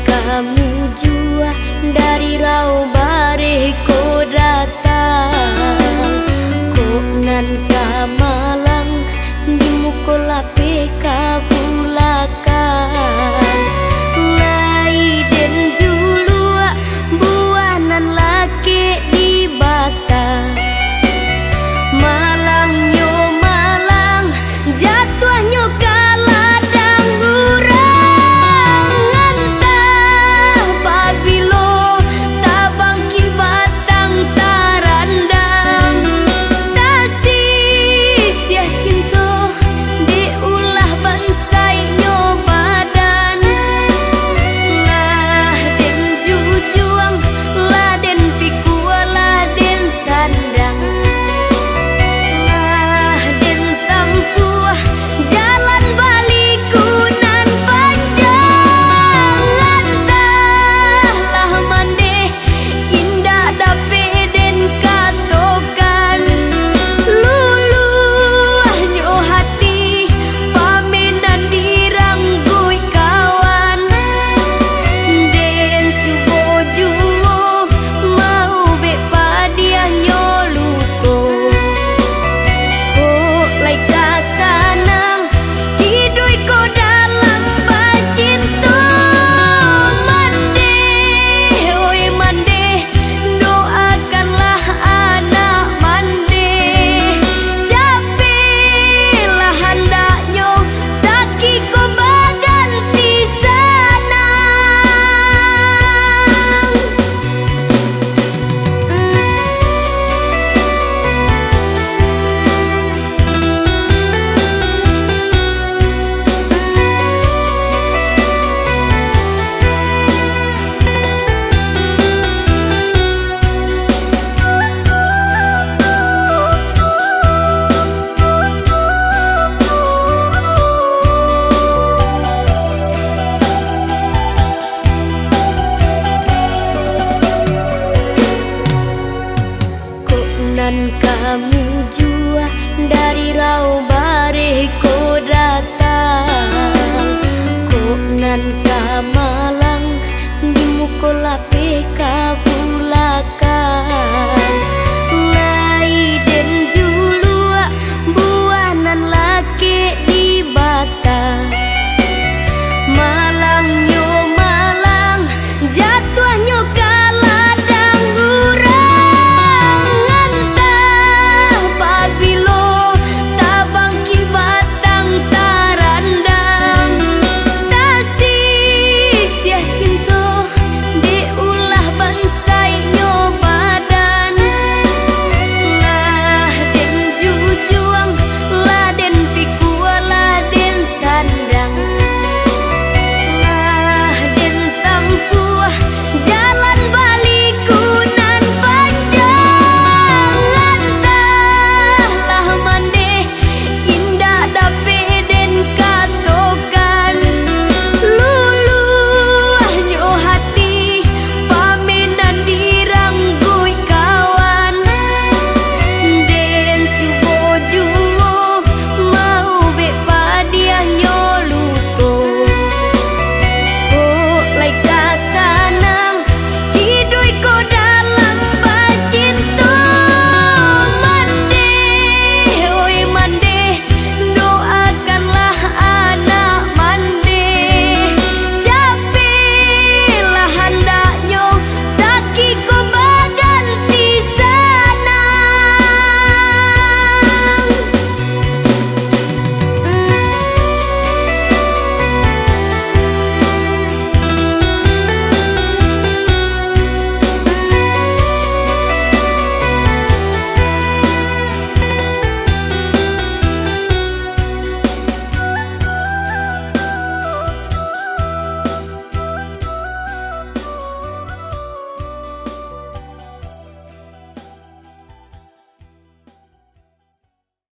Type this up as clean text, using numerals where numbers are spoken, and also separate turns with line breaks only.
kamu jua dari rau bare ko datang ko nan kamalang di mukola pe kabulakan lai den julua buanan laki di bata malang yo malang jatuhnya kaladang urang antah babilo tabang kibatang tarandang tasih sia cinta diulah bansai nyo badan lah den jujuang lah den pikua lah den sandang jalan baliku nan panjang antahlah mande indah dape den katokan lulu nyo hati pamenan diranggui kawan den cubo juo mau be padia nyo luko oh lai kasanang hidui ko dalam bacinta mande oi mande doakanlah anak mande capelah hendaknya saki ko baganti sanang nan kamu jua dari rau bare ko datang ko nan